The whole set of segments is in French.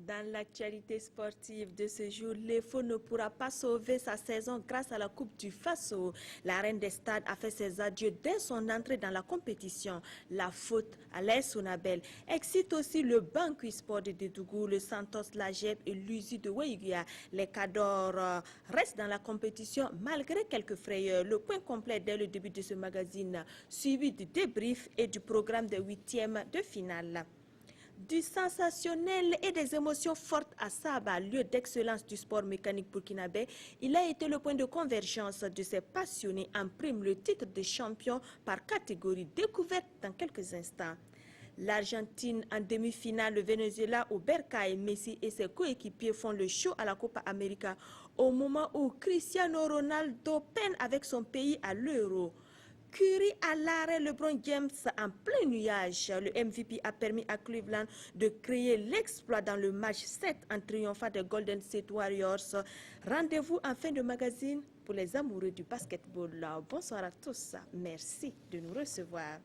Dans l'actualité sportive de ce jour, l'EFO ne pourra pas sauver sa saison grâce à la Coupe du Faso. La reine des stades a fait ses adieux dès son entrée dans la compétition. La faute à l'Air Sonabel excite aussi le Banqui Sport de Dédougou, le Santos Lagep et l'USI de Ouéguia. Les Cadors restent dans la compétition malgré quelques frayeurs. Le point complet dès le début de ce magazine, suivi du débrief et du programme de 8e de finale. Du sensationnel et des émotions fortes à Saba, lieu d'excellence du sport mécanique burkinabé, il a été le point de convergence de ces passionnés en prime le titre de champion par catégorie découverte dans quelques instants. L'Argentine en demi-finale, le Venezuela au Bercail, Messi et ses coéquipiers font le show à la Copa América au moment où Cristiano Ronaldo peine avec son pays à l'Euro. Curry à l'arrêt, LeBron James en plein nuage. Le MVP a permis à Cleveland de créer l'exploit dans le match 7 en triomphant des Golden State Warriors. Rendez-vous en fin de magazine pour les amoureux du basketball. Bonsoir à tous. Merci de nous recevoir.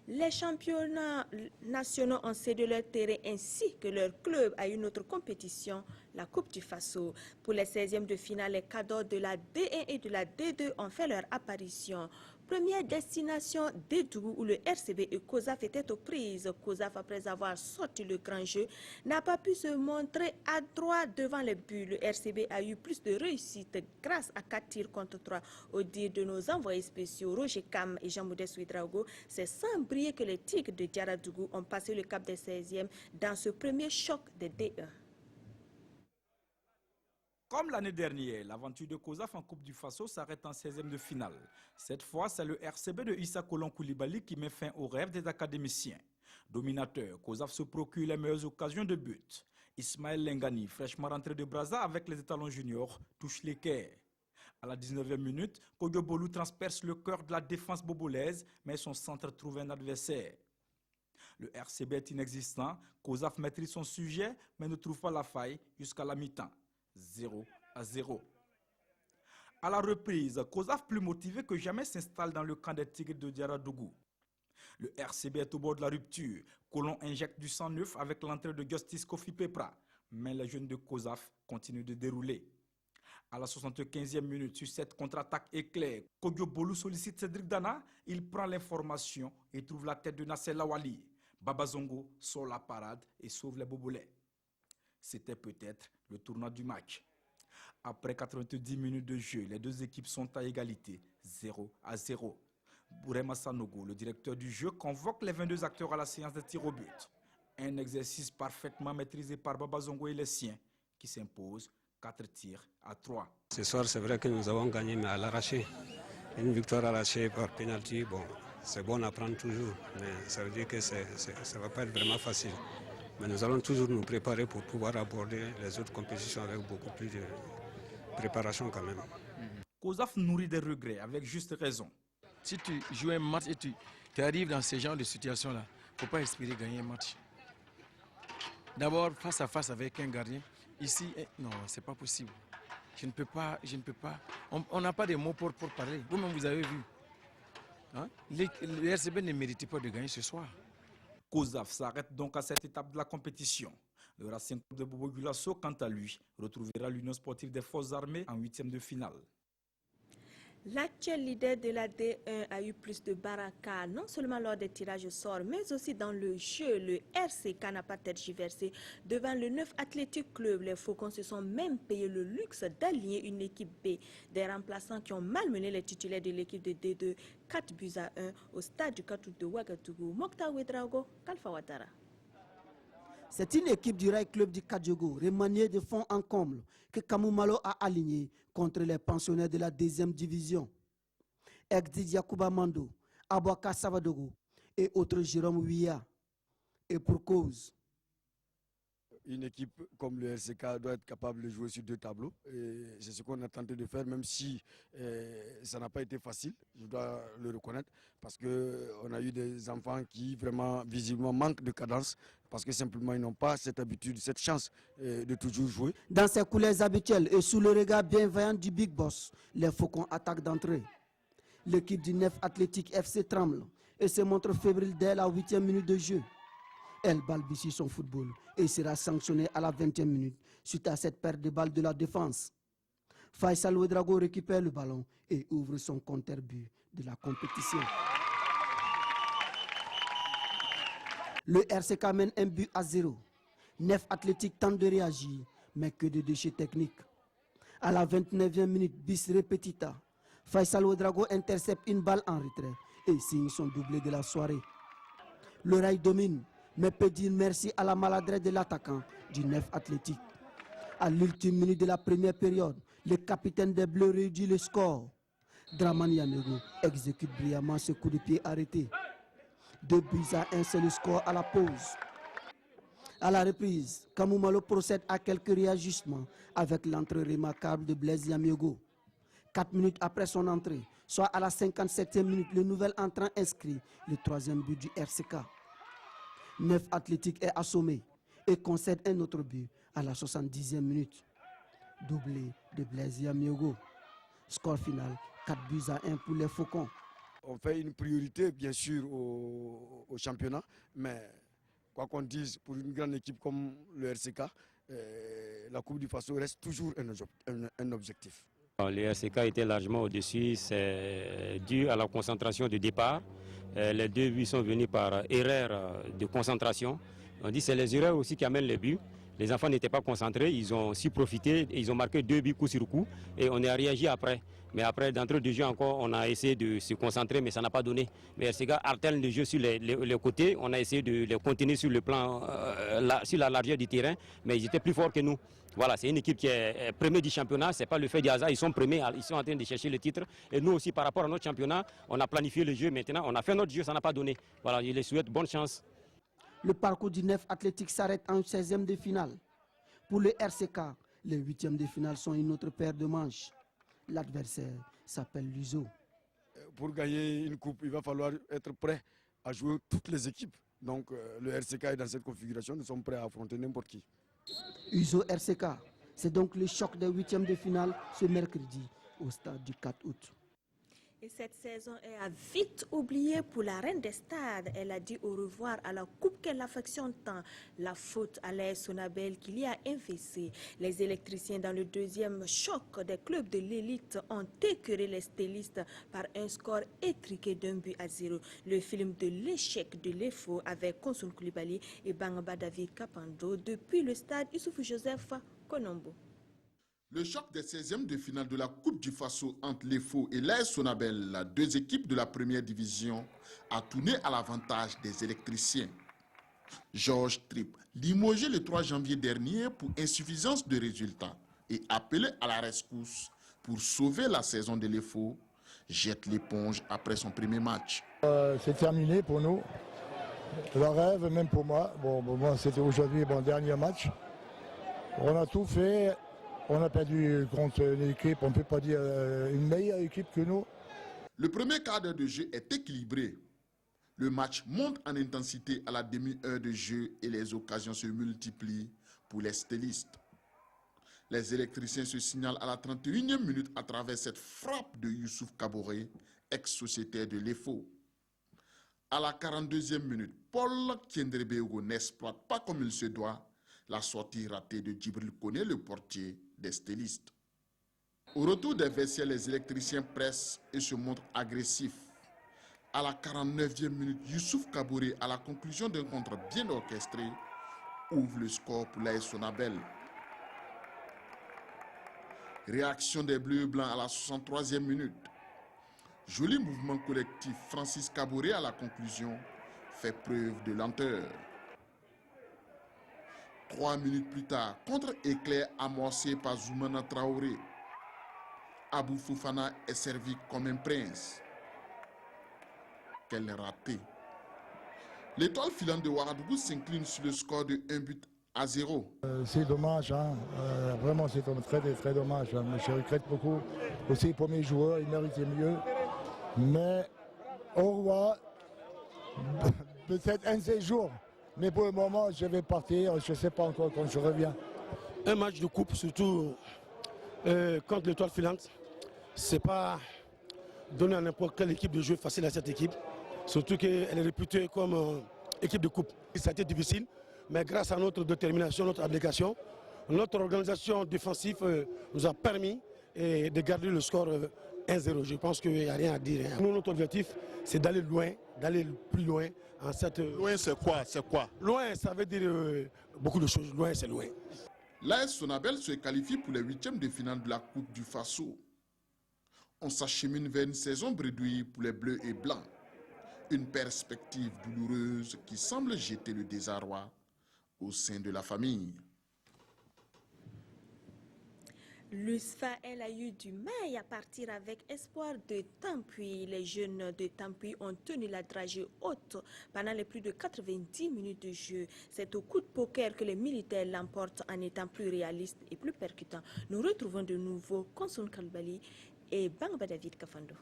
Les championnats nationaux ont cédé leur terrain ainsi que leur club à une autre compétition, la Coupe du Faso. Pour les 16e de finale, les cadors de la D1 et de la D2 ont fait leur apparition. Première destination Dédougou où le RCB et COSAF étaient aux prises. COSAF, après avoir sorti le grand jeu, n'a pas pu se montrer adroit devant les buts. Le RCB a eu plus de réussite grâce à 4 tirs contre 3. Au dire de nos envoyés spéciaux, Roger Kam et Jean-Moudès Ouedraogo, c'est sans briller que les Tigres de Diaradougou ont passé le cap des 16e dans ce premier choc des D1. Comme l'année dernière, l'aventure de COSAF en Coupe du Faso s'arrête en 16e de finale. Cette fois, c'est le RCB de Issa Kolon Koulibaly qui met fin au rêve des académiciens. Dominateur, COSAF se procure les meilleures occasions de but. Ismaël Lengani, fraîchement rentré de Brazza avec les étalons juniors, touche l'équerre. À la 19e minute, Kodjo Bolou transperce le cœur de la défense bobolaise, mais son centre trouve un adversaire. Le RCB est inexistant, COSAF maîtrise son sujet, mais ne trouve pas la faille jusqu'à la mi-temps. 0-0. À la reprise, COSAF plus motivé que jamais s'installe dans le camp des Tigres de Diaradougou. Le RCB est au bord de la rupture. Colon injecte du sang neuf avec l'entrée de Justice Kofi Pepra. Mais les jeunes de COSAF continuent de dérouler. À la 75e minute, sur cette contre-attaque éclair, Kodjo Bolou sollicite Cédric Dana. Il prend l'information et trouve la tête de Nasser Lawali. Baba Zongo sort la parade et sauve les Bobolais. C'était peut-être le tournant du match. Après 90 minutes de jeu, les deux équipes sont à égalité, 0-0. Bourema Sanogo, le directeur du jeu, convoque les 22 acteurs à la séance de tir au but. Un exercice parfaitement maîtrisé par Baba Zongo et les siens, qui s'impose 4-3. Ce soir, c'est vrai que nous avons gagné, mais à l'arraché. Une victoire arrachée par pénalty, bon, c'est bon à prendre toujours, mais ça veut dire que ça ne va pas être vraiment facile. Mais nous allons toujours nous préparer pour pouvoir aborder les autres compétitions avec beaucoup plus de préparation quand même. COSAF nourrit des regrets avec juste raison. Si tu joues un match et tu arrives dans ce genre de situation-là, il ne faut pas espérer gagner un match. D'abord, face à face avec un gardien, ici, non, ce n'est pas possible. Je ne peux pas. On n'a pas de mots pour parler. Vous-même, vous avez vu. Hein? Le RCB ne méritait pas de gagner ce soir. COSAF s'arrête donc à cette étape de la compétition. Le Racing Club de Bobo Gulasso, quant à lui, retrouvera l'Union sportive des forces armées en 8e de finale. L'actuel leader de la D1 a eu plus de baraka, non seulement lors des tirages au sort, mais aussi dans le jeu. Le RCK n'a pas tergiversé devant le 9 Athletic Club. Les Faucons se sont même payé le luxe d'aligner une équipe B. Des remplaçants qui ont malmené les titulaires de l'équipe de D2, 4-1 au stade du 4 août de Ouagadougou. Mokhtar Ouedraogo, Kalfa Ouattara. C'est une équipe du Rail Club du Kadjogo, remaniée de fond en comble, que Kamou Malo a aligné contre les pensionnaires de la 2e division. Egdi Yakuba Mando, Abouaka Savadogo et autres Jérôme Ouya. Et pour cause. Une équipe comme le RCK doit être capable de jouer sur 2 tableaux. Et c'est ce qu'on a tenté de faire, même si ça n'a pas été facile, je dois le reconnaître, parce qu'on a eu des enfants qui vraiment visiblement manquent de cadence, parce que simplement ils n'ont pas cette habitude, cette chance de toujours jouer. Dans ses couleurs habituelles et sous le regard bienveillant du Big Boss, les Faucons attaquent d'entrée. L'équipe du 9 Athletic FC tremble et se montre fébrile dès la 8e minute de jeu. Elle balbutie son football et sera sanctionnée à la 20e minute suite à cette perte de balle de la défense. Faisal Ouedraogo récupère le ballon et ouvre son contre-but de la compétition. Le RCK mène 1-0. Nef Athlétique tente de réagir, mais que de déchets techniques. À la 29e minute, bis repetita, Faisal Ouedraogo intercepte une balle en retrait et signe son doublé de la soirée. Le Rail domine, mais peut dire merci à la maladresse de l'attaquant du Nef Athlétique. À l'ultime minute de la première période, le capitaine des Bleus réduit le score. Dramane Yanego exécute brillamment ce coup de pied arrêté. 2-1, c'est le score à la pause. À la reprise, Kamou Malo procède à quelques réajustements avec l'entrée remarquable de Blaise Yamiogo. 4 minutes après son entrée, soit à la 57e minute, le nouvel entrant inscrit le 3e but du RCK. Nef Athlétique est assommé et concède un autre but à la 70e minute. Doublé de Blaise Yamiogo. Score final 4-1 pour les Faucons. On fait une priorité bien sûr au championnat, mais quoi qu'on dise, pour une grande équipe comme le RCK, la Coupe du Faso reste toujours un objectif. Le RCK était largement au-dessus, c'est dû à la concentration de départ. Les 2 buts sont venus par erreur de concentration. On dit que c'est les erreurs aussi qui amènent les buts. Les enfants n'étaient pas concentrés, ils ont aussi profité, ils ont marqué 2 buts coup sur coup et on a réagi après. Mais après, d'entrée de jeu encore, on a essayé de se concentrer, mais ça n'a pas donné. Mais RCK alterne le jeu sur les côtés, on a essayé de les contenir sur le plan, sur la largeur du terrain, mais ils étaient plus forts que nous. Voilà, c'est une équipe qui est première du championnat, ce n'est pas le fait du hasard, ils sont premiers, ils sont en train de chercher le titre. Et nous aussi, par rapport à notre championnat, on a planifié le jeu maintenant, on a fait notre jeu, ça n'a pas donné. Voilà, je les souhaite bonne chance. Le parcours du Nef Athlétique s'arrête en 16e de finale. Pour le RCK, les 8e de finale sont une autre paire de manches. L'adversaire s'appelle l'USO. Pour gagner une coupe, il va falloir être prêt à jouer toutes les équipes. Donc le RCK est dans cette configuration, nous sommes prêts à affronter n'importe qui. USO RCK, c'est donc le choc des 8e de finale ce mercredi au stade du 4 août. Et cette saison est à vite oubliée pour la reine des stades. Elle a dit au revoir à la coupe qu'elle affectionne tant. La faute à l'AS Sonabel qui l'y a investi. Les électriciens dans le 2e choc des clubs de l'élite ont écœuré les stylistes par un score étriqué d'1-0. Le film de l'échec de l'EFO avec Konsun Koulibaly et Bangaba David Kapando depuis le stade Issoufou Joseph Konombo. Le choc des 16e de finale de la Coupe du Faso entre l'EFO et l'AS Sonabel, 2 équipes de la première division, a tourné à l'avantage des électriciens. Georges Tripp, limogé le 3 janvier dernier pour insuffisance de résultats et appelé à la rescousse pour sauver la saison de l'EFO, jette l'éponge après son premier match. C'est terminé pour nous. Le rêve, même pour moi. Moi, c'était aujourd'hui mon dernier match. On a tout fait. On a perdu contre une équipe, on ne peut pas dire une meilleure équipe que nous. Le premier quart d'heure de jeu est équilibré. Le match monte en intensité à la demi-heure de jeu et les occasions se multiplient pour les stylistes. Les électriciens se signalent à la 31e minute à travers cette frappe de Youssouf Kaboré, ex-sociétaire de l'EFO. À la 42e minute, Paul Kiendrebeogo n'exploite pas comme il se doit la sortie ratée de Djibril Koné, le portier des stylistes. Au retour des vestiaires, les électriciens pressent et se montrent agressifs. À la 49e minute, Youssouf Kaboré, à la conclusion d'un contre bien orchestré, ouvre le score pour l'AS Sonabel. Réaction des Bleus et Blancs à la 63e minute. Joli mouvement collectif, Francis Kaboré à la conclusion fait preuve de lenteur. 3 minutes plus tard, contre-éclair amorcé par Zoumana Traoré. Abou Fofana est servi comme un prince. Quel raté. L'étoile filante de Ouagadougou s'incline sur le score de 1-0. C'est dommage, hein. Vraiment c'est très dommage. Hein. Je regrette beaucoup. Aussi pour mes joueurs, ils méritaient mieux. Mais au revoir, peut-être un séjour. Mais pour le moment, je vais partir, je ne sais pas encore quand je reviens. Un match de coupe, surtout contre l'étoile filante, c'est pas donner à n'importe quelle équipe de jouer facile à cette équipe. surtout qu'elle est réputée comme équipe de coupe. Ça a été difficile, mais grâce à notre détermination, notre abnégation, notre organisation défensive nous a permis de garder le score 1-0. Je pense qu'il n'y a rien à dire. Nous, notre objectif, c'est d'aller loin, d'aller plus loin. En cette... Loin, c'est quoi? Loin, ça veut dire beaucoup de choses. Loin, c'est loin. L'AS Sonabel se qualifie pour les 8e de finale de la Coupe du Faso. On s'achemine vers une saison bredouille pour les Bleus et Blancs. Une perspective douloureuse qui semble jeter le désarroi au sein de la famille. L'USFA, elle a eu du mal à partir avec espoir de Tampuy. Les jeunes de Tampuy ont tenu la dragée haute pendant les plus de 90 minutes de jeu. C'est au coup de poker que les militaires l'emportent en étant plus réalistes et plus percutants. Nous retrouvons de nouveau Konsun Kalbali et Bangba David Kafando.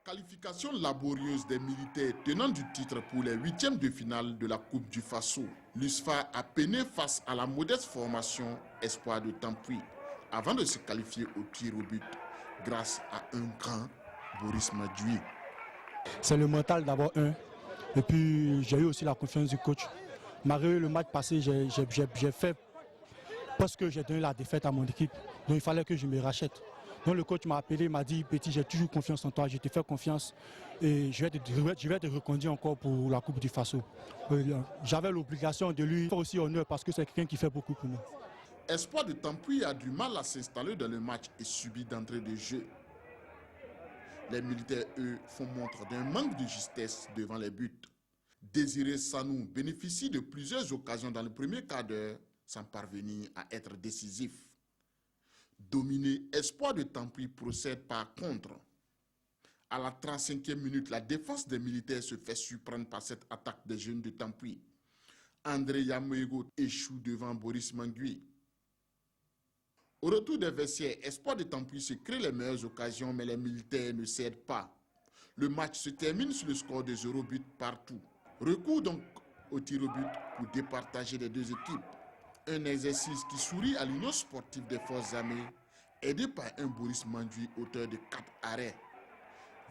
Qualification laborieuse des militaires tenant du titre pour les 8e de finale de la Coupe du Faso. L'USFA a peiné face à la modeste formation espoir de Tampuy, avant de se qualifier au tir au but grâce à un grand Boris Madjoui. C'est le mental d'abord et puis j'ai eu aussi la confiance du coach. Malgré le match passé, j'ai fait parce que j'ai donné la défaite à mon équipe, donc il fallait que je me rachète. Donc le coach m'a appelé, il m'a dit Petit, j'ai toujours confiance en toi, je te fais confiance et je vais te reconduire encore pour la Coupe du Faso. J'avais l'obligation de lui faire aussi honneur parce que c'est quelqu'un qui fait beaucoup pour nous. Espoir de Tampuy a du mal à s'installer dans le match et subit d'entrée de jeu. Les militaires, eux, font montre d'un manque de justesse devant les buts. Désiré Sanou bénéficie de plusieurs occasions dans le premier quart d'heure sans parvenir à être décisif. Dominé, Espoir de Tampuy procède par contre. À la 35e minute, la défense des militaires se fait surprendre par cette attaque des jeunes de Tampuy. André Yamoego échoue devant Boris Mangui. Au retour des vestiaires, Espoir de Tampuy se crée les meilleures occasions, mais les militaires ne cèdent pas. Le match se termine sur le score de 0 but partout. Recours donc au tir au but pour départager les deux équipes. Un exercice qui sourit à l'Union sportive des forces armées, aidé par un Boris Mandjoui, auteur de 4 arrêts.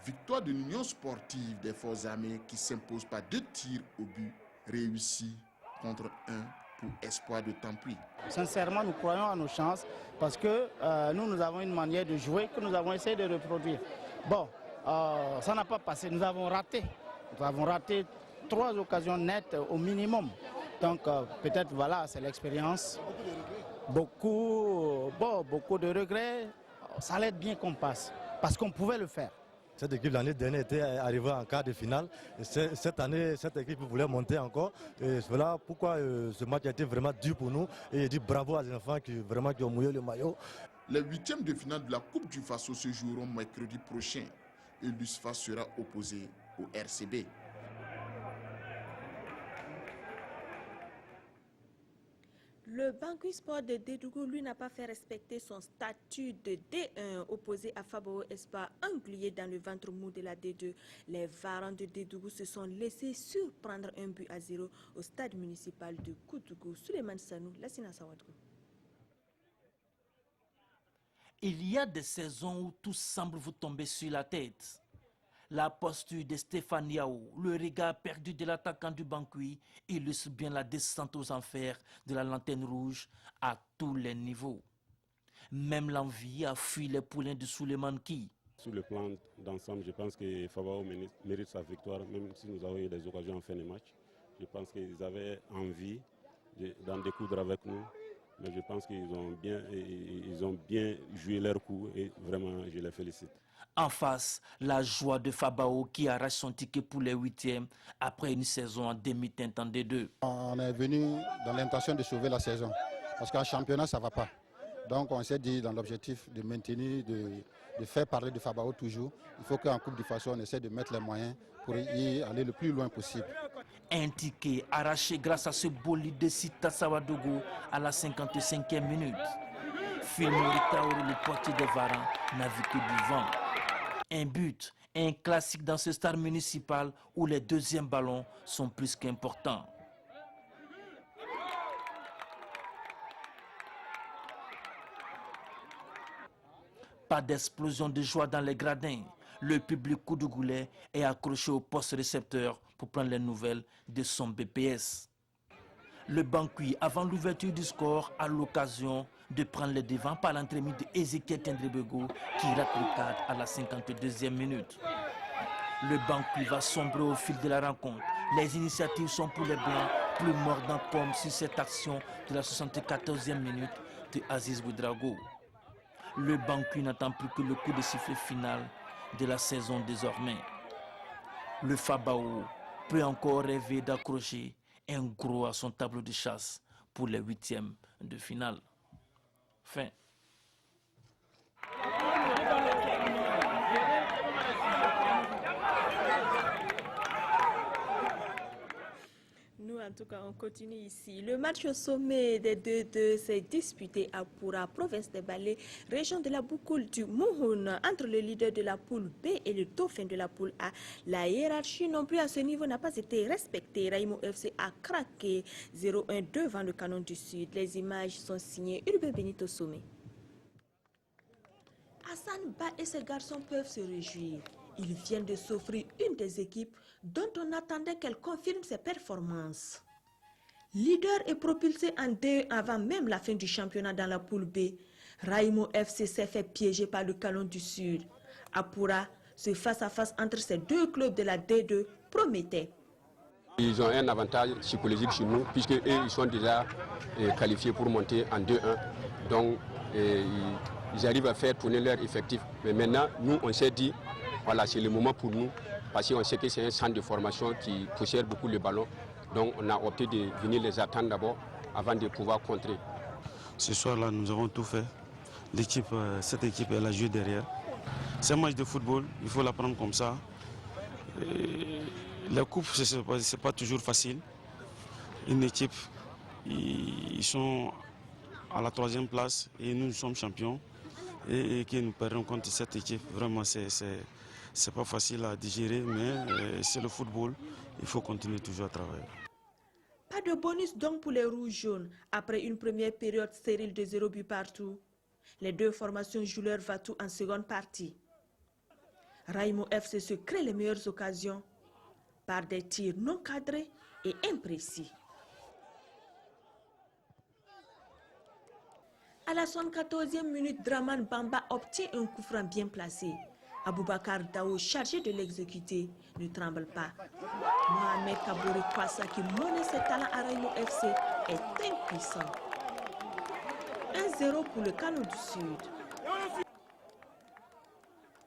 Victoire de l'Union sportive des forces armées qui s'impose par 2 tirs au but réussis contre 1 pour Espoir de Tampuy. Sincèrement, nous croyons à nos chances parce que nous avons une manière de jouer que nous avons essayé de reproduire. Bon, ça n'a pas passé, nous avons raté. Nous avons raté 3 occasions nettes au minimum. Donc peut-être voilà, c'est l'expérience. Beaucoup de regrets. Ça allait être bien qu'on passe parce qu'on pouvait le faire. Cette équipe l'année dernière était arrivée en quart de finale. Et cette année, cette équipe voulait monter encore. Et voilà pourquoi ce match a été vraiment dur pour nous. Et je dis bravo à ces enfants qui ont mouillé le maillot. Les 8e de finale de la Coupe du Faso se joueront mercredi prochain. Et l'USFA sera opposé au RCB. Le Bangui Sport de Dédougou, lui, n'a pas fait respecter son statut de D1 opposé à Fabao Espoir, englué dans le ventre mou de la D2. Les Varans de Dédougou se sont laissés surprendre 1-0 au stade municipal de Koutougou. Suleiman Sanou, Lassina Sawadou. Il y a des saisons où tout semble vous tomber sur la tête. La posture de Stéphane Yao, le regard perdu de l'attaquant du Bangui illustre bien la descente aux enfers de la lanterne rouge à tous les niveaux. Même l'envie a fui les poulains de Souleymane Ki. Sur le plan d'ensemble, je pense que Fabao mérite sa victoire, même si nous avons eu des occasions en fin de match. Je pense qu'ils avaient envie d'en découdre avec nous. Mais je pense qu'ils ont bien joué leur coup et vraiment je les félicite. En face, la joie de Fabao qui arrache son ticket pour les 8e après une saison en demi-teinte en D2. On est venu dans l'intention de sauver la saison parce qu'en championnat ça ne va pas. Donc on s'est dit dans l'objectif de maintenir, de faire parler de Fabao toujours. Il faut qu'en Coupe du Faso on essaie de mettre les moyens pour y aller le plus loin possible. Un ticket arraché grâce à ce bolide de Sita Sawadogo à la 55e minute. Filmori Taouro, le portier des Varans, n'a vu que du vent. Un but, un classique dans ce stade municipal où les deuxièmes ballons sont plus qu'importants. Pas d'explosion de joie dans les gradins. Le public Koudougoulet est accroché au poste récepteur pour prendre les nouvelles de son BPS. Le Bankui, avant l'ouverture du score, a l'occasion de prendre les devants par l'entremise de Ezekiel Tendrebego qui rate le cadre à la 52e minute. Le Bankui va sombrer au fil de la rencontre. Les initiatives sont pour les Blancs, plus mordant pomme sur cette action de la 74e minute de Aziz Boudrago. Le Bankui n'attend plus que le coup de sifflet final de la saison désormais. Le Fabao peut encore rêver d'accrocher un gros à son tableau de chasse pour les 8e de finale. Fin. Nous, en tout cas, on continue ici. Le match au sommet des 2-2 s'est disputé à Poura, province de Balé, région de la Boukoul du Mouhoun, entre le leader de la poule B et le dauphin de la poule A. La hiérarchie non plus à ce niveau n'a pas été respectée. Raïmo FC a craqué 0-1 devant le Canon du Sud. Les images sont signées Urbe Benito Sommet. Hassan Ba et ses garçons peuvent se réjouir. Ils viennent de s'offrir une des équipes dont on attendait qu'elle confirme ses performances. Leader et propulsé en D1 avant même la fin du championnat dans la poule B, Raïmo FC s'est fait piéger par le Canon du Sud. À Poura, ce face-à-face entre ces deux clubs de la D2 promettait. Ils ont un avantage psychologique sur nous, puisque eux, ils sont déjà qualifiés pour monter en 2-1. Donc, ils arrivent à faire tourner leur effectif. Mais maintenant, nous, on s'est dit, voilà, c'est le moment pour nous, parce qu'on sait que c'est un centre de formation qui poussière beaucoup le ballon. Donc, on a opté de venir les attendre d'abord, avant de pouvoir contrer. Ce soir-là, nous avons tout fait. Cette équipe, elle a joué derrière. C'est un match de football, il faut la prendre comme ça. La coupe, ce n'est pas toujours facile. Une équipe, ils sont à la 3e place et nous sommes champions. Et que nous perdons contre cette équipe, vraiment, c'est pas facile à digérer, mais c'est le football. Il faut continuer toujours à travailler. Pas de bonus donc pour les rouges jaunes. Après une première période stérile de 0 but partout, les deux formations jouent leur va-tout en seconde partie. Raïmo FC se crée les meilleures occasions par des tirs non cadrés et imprécis. À la 74e minute, Draman Bamba obtient un coup franc bien placé. Aboubakar Dao, chargé de l'exécuter, ne tremble pas. Mohamed Kabouri Kwassa, qui monnaie ses talents à Raïmo FC, est impuissant. 1-0 pour le Canon du Sud.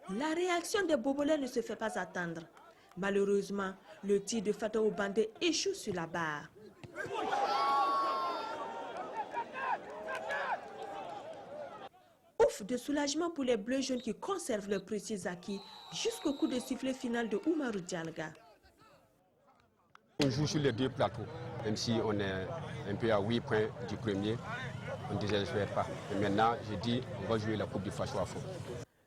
La réaction des Bobolais ne se fait pas attendre. Malheureusement, le tir de Fatao Bandé échoue sur la barre. Ouf de soulagement pour les bleus jaunes qui conservent leur précieux acquis jusqu'au coup de sifflet final de Oumarou Dialga. On joue sur les deux plateaux, même si on est un peu à 8 points du premier, on ne désespère pas. Et maintenant, je dis, on va jouer la Coupe du Faso à fond.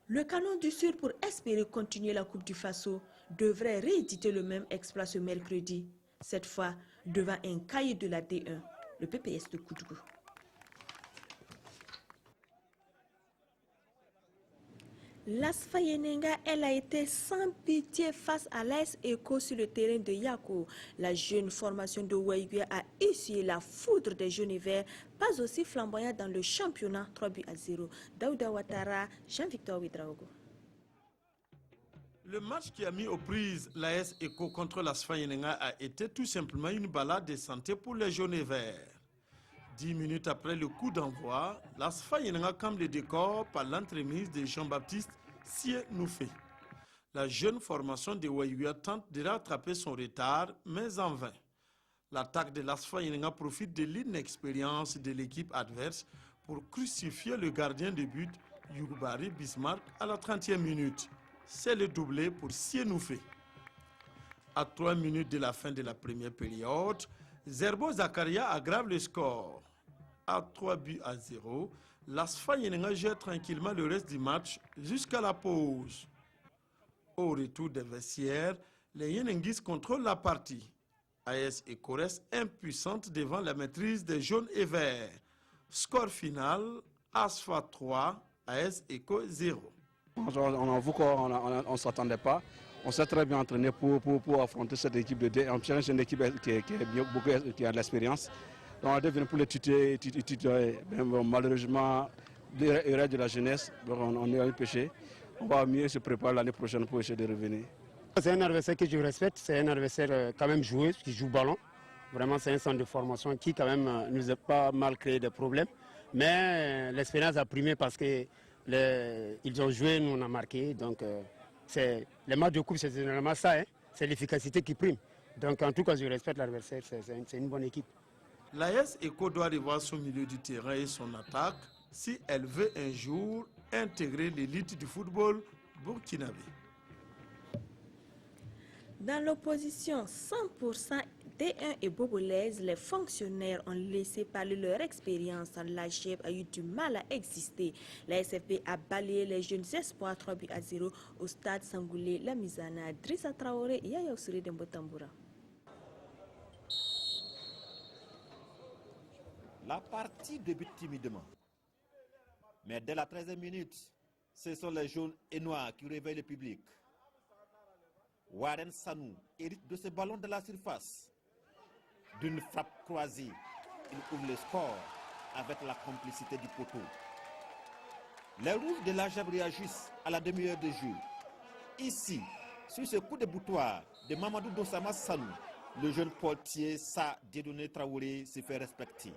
Le Canon du Sud, pour espérer continuer la Coupe du Faso, devrait rééditer le même exploit ce mercredi, cette fois devant un cahier de la D1, le PPS de Koudougou. L'ASFA Yenenga, elle a été sans pitié face à l'AS Eco sur le terrain de Yako. La jeune formation de Waïgué a essuyé la foudre des jaunes et verts, pas aussi flamboyant dans le championnat 3-0. Daouda Ouattara, Jean-Victor Ouedraogo. Le match qui a mis aux prises l'AS Eco contre l'ASFA Yenenga a été tout simplement une balade de santé pour les jaunes et verts. 10 minutes après le coup d'envoi, l'ASFA Yenenga campe le décor par l'entremise de Jean-Baptiste Sienoufé. La jeune formation de Waïouia tente de rattraper son retard, mais en vain. L'attaque de l'ASFA Yenenga profite de l'inexpérience de l'équipe adverse pour crucifier le gardien de but, Youbari Bismarck, à la 30e minute. C'est le doublé pour Sienoufé. À 3 minutes de la fin de la première période, Zerbo Zakaria aggrave le score. À 3-0, l'ASFA Yenenga gère tranquillement le reste du match jusqu'à la pause. Au retour des vestiaires, les Yenenguis contrôlent la partie. AS Eco reste impuissante devant la maîtrise des jaunes et verts. Score final, ASFA 3, AS Eco 0. On avoue qu'on ne s'attendait pas. On s'est très bien entraîné pour affronter cette équipe de D. C'est une équipe qui a de l'expérience. Donc on est venu pour les tuer. Malheureusement, l'erreur de la jeunesse, on est à péché. On va mieux se préparer l'année prochaine pour essayer de revenir. C'est un adversaire que je respecte, c'est un adversaire quand même joueur, qui joue ballon. Vraiment, c'est un centre de formation qui quand même nous a pas mal créé des problèmes. Mais l'expérience a primé parce qu'ils ont joué, nous on a marqué. Donc les matchs de coupe, c'est généralement ça, hein. C'est l'efficacité qui prime. Donc en tout cas, je respecte l'adversaire, c'est une bonne équipe. L'AS ECCO doit revoir son milieu du terrain et son attaque si elle veut un jour intégrer l'élite du football burkinabé. Dans l'opposition 100% D1 et bobolaise, les fonctionnaires ont laissé parler leur expérience. La GEP a eu du mal à exister. La SFB a balayé les jeunes espoirs 3-0 au stade Sangoulé, la Mizana, Drissa Traoré et Yaya Ousri Dembotambura. La partie débute timidement. Mais dès la 13e minute, ce sont les jaunes et noirs qui réveillent le public. Warren Sanou hérite de ce ballon de la surface. D'une frappe croisée, il ouvre le score avec la complicité du poteau. Les rouges de la GEP réagissent à la demi-heure de jeu. Ici, sur ce coup de boutoir de Mamadou Dossama Sanou, le jeune portier Sa Dieudonné Traoré se fait respecter.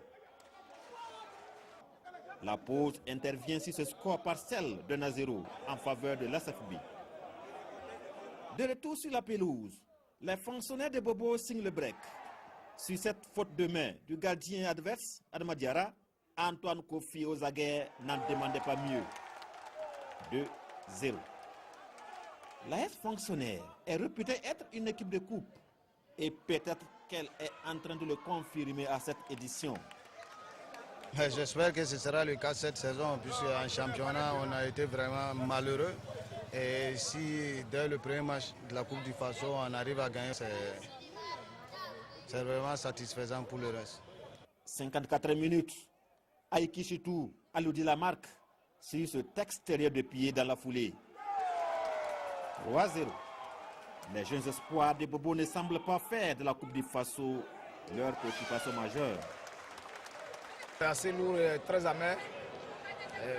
La pause intervient sur ce score partiel de 1-0 en faveur de l'ASFB. De retour sur la pelouse, les fonctionnaires de Bobo signent le break. Sur cette faute de main du gardien adverse, Adama Diarra, Antoine Kofi Ozaguer n'en demandait pas mieux. 2-0. L'AS Fonctionnaire est réputée être une équipe de coupe et peut-être qu'elle est en train de le confirmer à cette édition. J'espère que ce sera le cas cette saison, puisque en championnat, on a été vraiment malheureux. Et si dès le premier match de la Coupe du Faso, on arrive à gagner, c'est vraiment satisfaisant pour le reste. 54 minutes. Aïki Chitou alourdit la marque sur ce extérieur de pied dans la foulée. 3-0. Les jeunes espoirs de Bobo ne semblent pas faire de la Coupe du Faso leur préoccupation majeure. C'est assez lourd et très amer.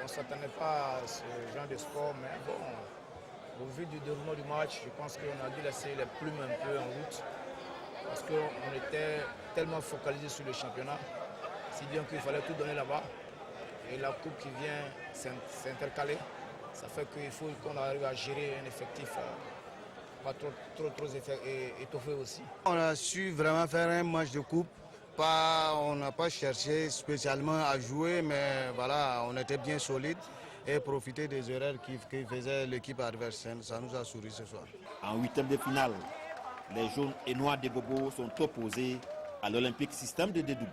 On ne s'attendait pas à ce genre de sport, mais bon, au vu du déroulement du match, je pense qu'on a dû laisser les plumes un peu en route. Parce qu'on était tellement focalisé sur le championnat, si bien qu'il fallait tout donner là-bas. Et la coupe qui vient s'intercaler, ça fait qu'il faut qu'on arrive à gérer un effectif pas trop étoffé aussi. On a su vraiment faire un match de coupe. On n'a pas cherché spécialement à jouer, mais voilà, on était bien solide et profiter des erreurs qui faisait l'équipe adverse. Ça nous a souri ce soir. En huitième de finale, les jaunes et noirs de Bobo sont opposés à l'Olympique Système de Dédougou.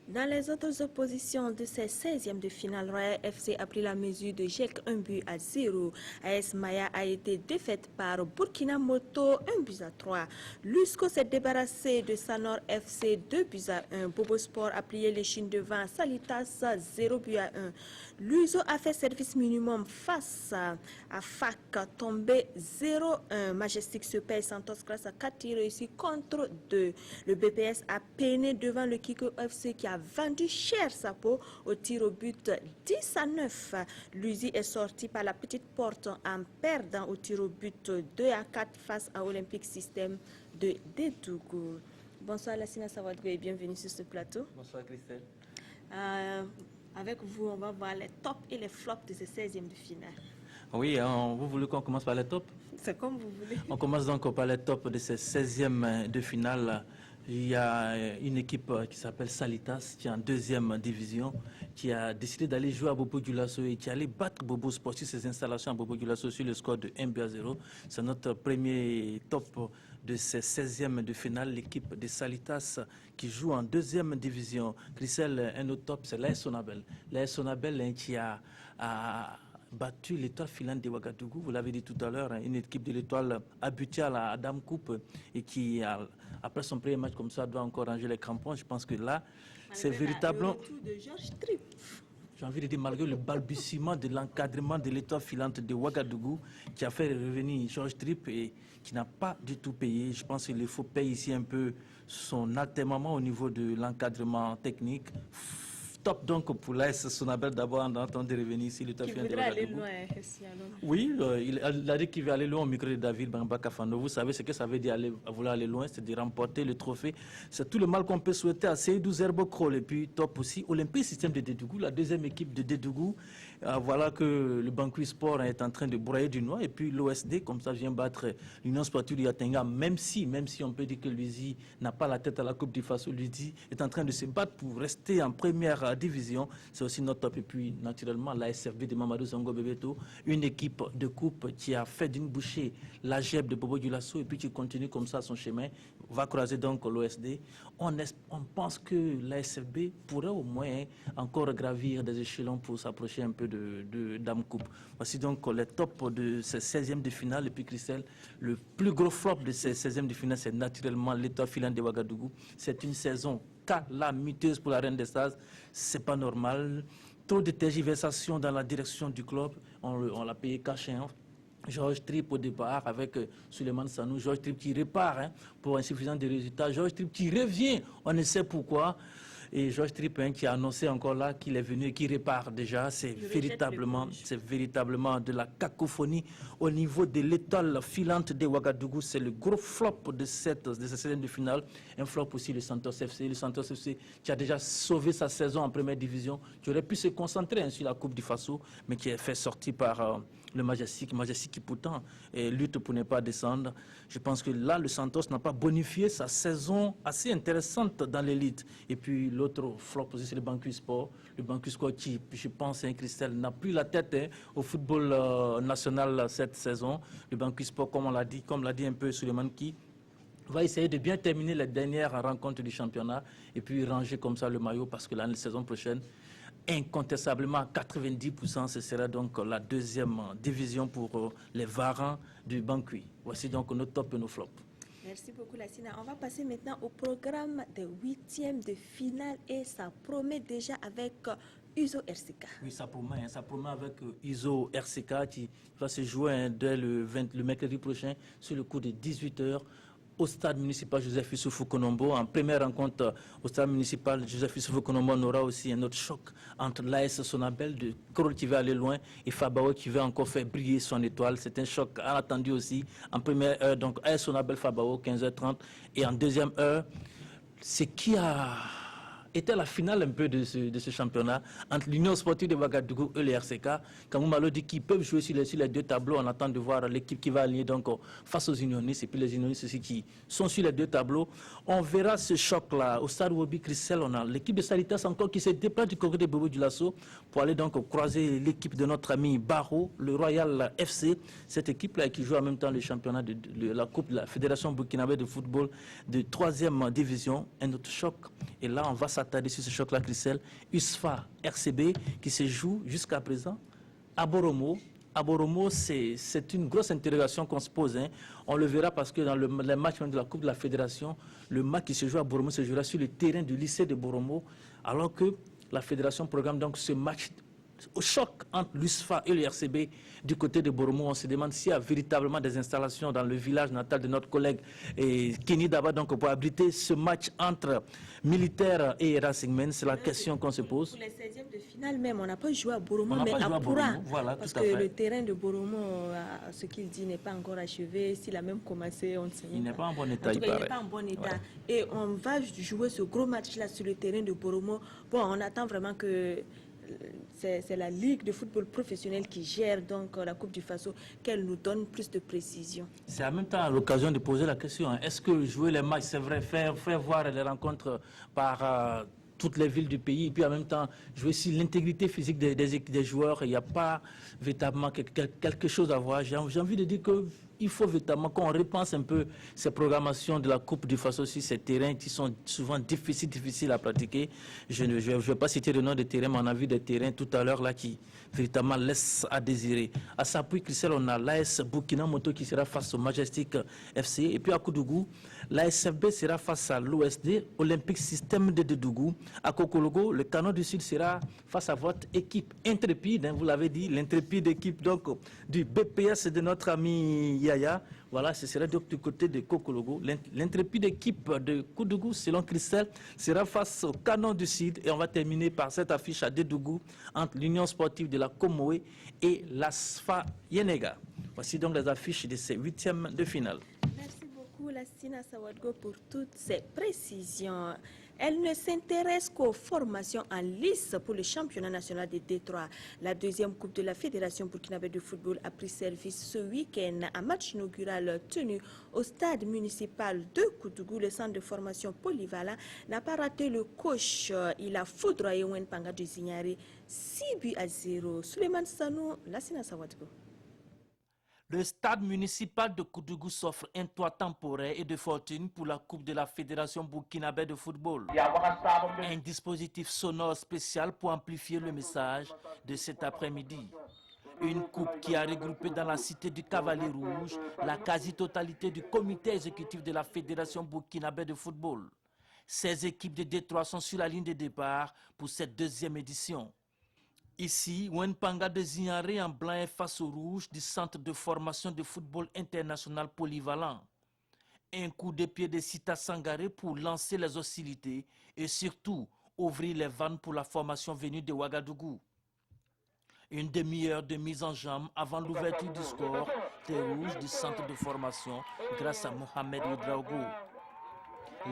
Dans les autres oppositions de ces 16e de finale, Royal FC a pris la mesure de GEC 1-0. AS Maya a été défaite par Burkina Moto 1-3. Lusco s'est débarrassé de Sanor FC 2-1. Bobo Sport a plié les chines devant Salitas 0-1. Luso a fait service minimum face à FAC, tombé 0-1. Majestic se paye Santos grâce à 4 tirs réussis contre 2. Le BPS a peiné devant le Kiko FC qui a vendu cher sa peau au tir au but 10-9. Luzi est sorti par la petite porte en perdant au tir au but 2-4 face à Olympique Système de Dédougou. Bonsoir Lassina Sawadgo et bienvenue sur ce plateau. Bonsoir Christelle. Avec vous, on va voir les tops et les flops de ces 16e de finale. Oui, vous voulez qu'on commence par les tops? C'est comme vous voulez. On commence donc par les tops de ces 16e de finale. Il y a une équipe qui s'appelle Salitas, qui est en 2e division, qui a décidé d'aller jouer à Bobo Dioulasso et qui allait battre Bobo Sport sur ses installations à Bobo Dioulasso sur le score de 1-0. C'est notre premier top de ces 16e de finale, l'équipe de Salitas qui joue en 2e division. Christelle, un autre top, c'est l'AS Sonabel. L'AS Sonabel qui a battu l'étoile filante de Ouagadougou, vous l'avez dit tout à l'heure, une équipe de l'étoile habituée à la Dame Coupe et qui, après son premier match comme ça, doit encore ranger les crampons. Je pense que là, c'est véritablement... Le retour de Georges Tripp. j'ai envie de dire, malgré le balbutiement de l'encadrement de l'étoile filante de Ouagadougou, qui a fait revenir Georges Tripp et qui n'a pas du tout payé. Je pense qu'il faut payer ici un peu son atermoiement au niveau de l'encadrement technique. Top donc pour l'AS Sonabel d'abord en entendant de revenir ici. Qui voudrait aller loin, oui, il a dit qu'il veut aller loin au micro de David Bamba Kafando. Vous savez ce que ça veut dire vouloir aller loin, c'est de remporter le trophée. C'est tout le mal qu'on peut souhaiter à Seydou Zerbo-Krol. Et puis top aussi, Olympique Système de Dédougou, la deuxième équipe de Dédougou. Voilà que le Banqui Sport est en train de broyer du noir. Et puis l'OSD, comme ça, vient battre l'Union Sportive de Yatenga. Même si on peut dire que Luizi n'a pas la tête à la Coupe du Faso, Luizi est en train de se battre pour rester en première division. C'est aussi notre top. Et puis, naturellement, la SFB de Mamadou Zango Bebeto, une équipe de coupe qui a fait d'une bouchée la GEB de Bobo Dioulasso et puis qui continue comme ça son chemin, va croiser donc l'OSD. On pense que la SFB pourrait au moins encore gravir des échelons pour s'approcher un peu de Dame Coupe. Voici donc les tops de ces 16e de finale. Et puis, Christelle, le plus gros flop de ces 16e de finale, c'est naturellement l'étoile filante de Ouagadougou. C'est une saison calamiteuse pour la Reine des Stars. C'est pas normal. Trop de tergiversations dans la direction du club. On l'a payé cash. Georges Tripp au départ avec Suleiman Sanou. Georges Tripp qui répare pour insuffisance de résultats. Georges Tripp qui revient, on ne sait pourquoi. Et Georges Tripp qui a annoncé encore là qu'il est venu et qui répare déjà. C'est véritablement de la cacophonie au niveau de l'étoile filante de Ouagadougou. C'est le gros flop de cette saison de finale. Un flop aussi le Santos FC. Le Santos FC qui a déjà sauvé sa saison en première division, qui aurait pu se concentrer sur la Coupe du Faso, mais qui est fait sortir par le Majestic qui pourtant lutte pour ne pas descendre. Je pense que là, le Santos n'a pas bonifié sa saison assez intéressante dans l'élite. Et puis l'autre flop aussi, c'est le Banqui Sport. Le Banqui Sport qui, je pense, Christelle, n'a plus la tête au football national cette saison. Le Banqui Sport, comme l'a dit un peu Suleiman, qui va essayer de bien terminer les dernières rencontres du championnat et puis ranger comme ça le maillot parce que la saison prochaine, incontestablement à 90%, ce sera donc la deuxième division pour les Varans du Banqui. Voici donc nos tops et nos flops. Merci beaucoup, Lassina. On va passer maintenant au programme des 8e de finale et ça promet déjà avec Uzo RCK. Oui, ça promet avec Uzo RCK qui va se jouer dès le mercredi prochain sur le coup de 18h. Au stade municipal Joseph Issoufou Konombo. En première rencontre au stade municipal Joseph Issoufou Konombo, on aura aussi un autre choc entre l'AS Sonabel de Krol qui va aller loin et Fabao qui va encore faire briller son étoile. C'est un choc attendu aussi. En première heure, donc AS Sonabel Fabao, 15h30. Et en deuxième heure, c'est qui a était la finale un peu de ce championnat entre l'Union Sportive de Ouagadougou et le RCK. Kamou Malo dit qu'ils peuvent jouer sur les deux tableaux. On attend de voir l'équipe qui va aligner donc face aux unionistes et puis les unionistes aussi qui sont sur les deux tableaux. On verra ce choc-là au stade Wobi Christelle. On a l'équipe de Salitas encore qui se déplace du côté de Bobo Dioulasso pour aller donc croiser l'équipe de notre ami Barreau, le Royal FC. Cette équipe-là qui joue en même temps le championnat de la Coupe de la Fédération burkinabé de football de 3e division. Un autre choc. Et là, on va s'attarder sur ce choc-là, Christelle. USFA RCB qui se joue jusqu'à présent à Boromo. À Boromo, c'est une grosse interrogation qu'on se pose. On le verra parce que dans les matchs de la Coupe de la Fédération, le match qui se joue à Boromo se jouera sur le terrain du lycée de Boromo, alors que la Fédération programme donc ce match au choc entre l'USFA et le RCB du côté de Boromo. On se demande s'il y a véritablement des installations dans le village natal de notre collègue Kenny Daba donc pour abriter ce match entre militaires et Racing. C'est la question qu'on se pose. Pour les 16e de finale même, on n'a pas joué à Boromo, mais à Poura. Voilà, parce que le terrain de Boromo, ce qu'il dit, n'est pas encore achevé. S'il a même commencé, on ne sait pas. Il n'est pas en bon état. En tout cas, il n'est pas en bon état. Ouais. Et on va jouer ce gros match-là sur le terrain de Boromo. Bon, on attend vraiment que c'est la Ligue de football professionnel qui gère donc la Coupe du Faso, qu'elle nous donne plus de précision. C'est en même temps l'occasion de poser la question. Est-ce que jouer les matchs, c'est vrai, faire voir les rencontres par toutes les villes du pays, et puis en même temps jouer sur l'intégrité physique des joueurs, il n'y a pas véritablement quelque chose à voir. J'ai envie de dire que il faut véritablement qu'on repense un peu ces programmations de la Coupe du Faso sur ces terrains qui sont souvent difficiles à pratiquer. Je ne vais pas citer le nom des terrains, mais on a vu des terrains tout à l'heure là qui véritablement laissent à désirer. À Sapui, Christelle, on a l'AS Burkina Moto qui sera face au Majestic FC. Et puis à Koudougou, l'ASFB sera face à l'OSD, Olympique Système de Dougou. À Kokologo, le Canon du Sud sera face à votre équipe intrépide, hein, vous l'avez dit, l'intrépide équipe donc, du BPS de notre ami Yaya. Voilà, ce sera donc du côté de Kokologo. L'intrépide équipe de Koudougou, selon Christelle, sera face au Canon du Sud. Et on va terminer par cette affiche à Dédougou entre l'Union sportive de la Komoé et l'ASFA Yenega. Voici donc les affiches de ces 8e de finale. Merci beaucoup, Lassina Sawadgo, pour toutes ces précisions. Elle ne s'intéresse qu'aux formations en lice pour le championnat national de Détroit. La deuxième coupe de la Fédération burkinabé de football a pris service ce week-end. Un match inaugural tenu au stade municipal de Koudougou, le centre de formation polyvalent, n'a pas raté le coach. Il a foudroyé Wenpanga de Zignari 6-0. Suleiman Sanou, Lassina Sawadgo. Le stade municipal de Koudougou s'offre un toit temporaire et de fortune pour la Coupe de la Fédération burkinabé de football. Un dispositif sonore spécial pour amplifier le message de cet après-midi. Une coupe qui a regroupé dans la cité du Cavalier Rouge la quasi-totalité du comité exécutif de la Fédération burkinabé de football. 16 équipes de Détroit sont sur la ligne de départ pour cette deuxième édition. Ici, Wenpanga de Zignari en blanc est face au rouge du centre de formation de football international polyvalent. Un coup de pied de Sita Sangaré pour lancer les hostilités et surtout ouvrir les vannes pour la formation venue de Ouagadougou. Une demi-heure de mise en jambe avant l'ouverture du score des rouges du centre de formation grâce à Mohamed Ouedraogo.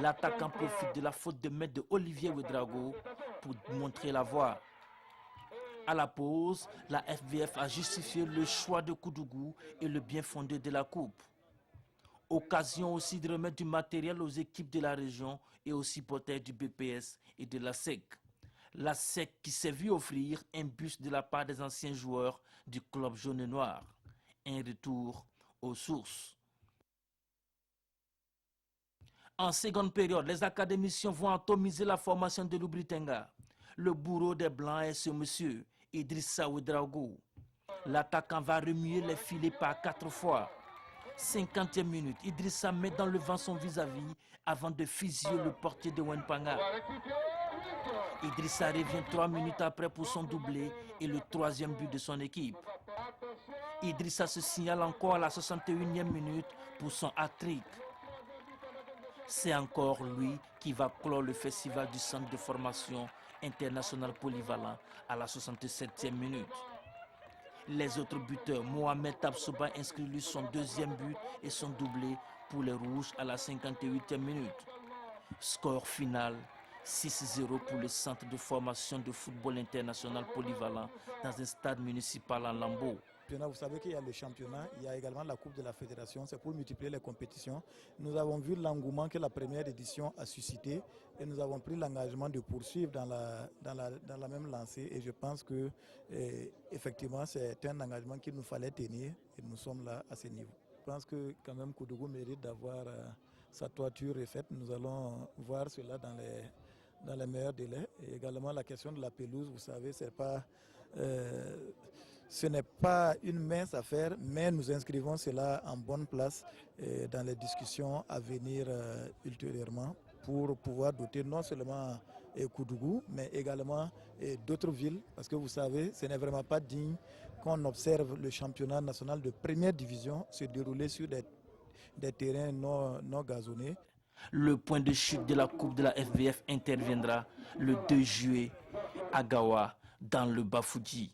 L'attaquant profite de la faute de maître de Olivier Ouedraogo pour montrer la voie. À la pause, la FVF a justifié le choix de Koudougou et le bien fondé de la coupe. Occasion aussi de remettre du matériel aux équipes de la région et aux supporters du BPS et de la SEC. La SEC qui s'est vue offrir un bus de la part des anciens joueurs du club jaune et noir. Un retour aux sources. En seconde période, les académiciens vont atomiser la formation de l'Oubritenga. Le bourreau des Blancs est ce monsieur, Idrissa Ouedraogo. L'attaquant va remuer les filets par 4 fois. 50e minute, Idrissa met dans le vent son vis-à-vis avant de fusiller le portier de Wenpanga. Idrissa revient 3 minutes après pour son doublé et le 3e but de son équipe. Idrissa se signale encore à la 61e minute pour son hat-trick. C'est encore lui qui va clore le festival du centre de formation international polyvalent à la 67e minute. Les autres buteurs, Mohamed Tabsouba inscrit lui son 2e but et son doublé pour les Rouges à la 58e minute. Score final 6-0 pour le centre de formation de football international polyvalent dans un stade municipal en Lambeau. Vous savez qu'il y a le championnat, il y a également la Coupe de la Fédération, c'est pour multiplier les compétitions. Nous avons vu l'engouement que la première édition a suscité et nous avons pris l'engagement de poursuivre dans la même lancée et je pense que effectivement c'est un engagement qu'il nous fallait tenir et nous sommes là à ce niveau. Je pense que quand même Koudougou mérite d'avoir sa toiture refaite. Nous allons voir cela dans les meilleurs délais. Et également la question de la pelouse, vous savez, ce n'est pas une mince affaire, mais nous inscrivons cela en bonne place dans les discussions à venir ultérieurement pour pouvoir doter non seulement Koudougou, mais également d'autres villes. Parce que vous savez, ce n'est vraiment pas digne qu'on observe le championnat national de première division se dérouler sur des terrains non gazonnés. Le point de chute de la Coupe de la FVF interviendra le 2 juillet à Gawa, dans le Bafouji.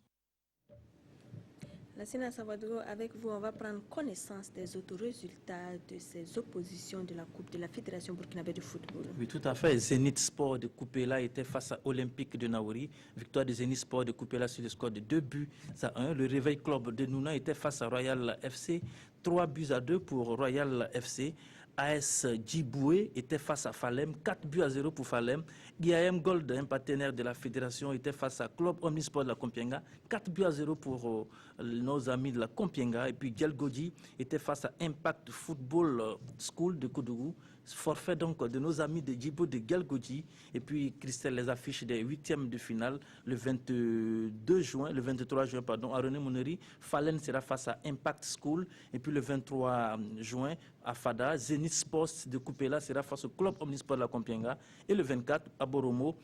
Lassina Sawadgo, avec vous, on va prendre connaissance des autres résultats de ces oppositions de la Coupe de la Fédération burkinabé de football. Oui, tout à fait. Zénith Sport de Koupela était face à Olympique de Naouri. Victoire de Zénith Sport de Koupela sur le score de 2-1. Le Réveil Club de Nouna était face à Royal FC. 3-2 pour Royal FC. AS Djiboué était face à Falem, 4-0 pour Falem. IAM Gold, un partenaire de la fédération, était face à Club Omnisport de la Compiègne, 4-0 pour nos amis de la Compiègne. Et puis Gelgodji était face à Impact Football School de Koudougou, forfait donc de nos amis de Djibo de Gelgodji. Et puis Christelle, les affiches des 8e de finale le 23 juin, à René Mouneri. Fallen sera face à Impact School. Et puis le 23 juin à Fada, Zenith Sports de Koupela sera face au Club Omnisport de la Compiègne. Et le 24 à Boromo,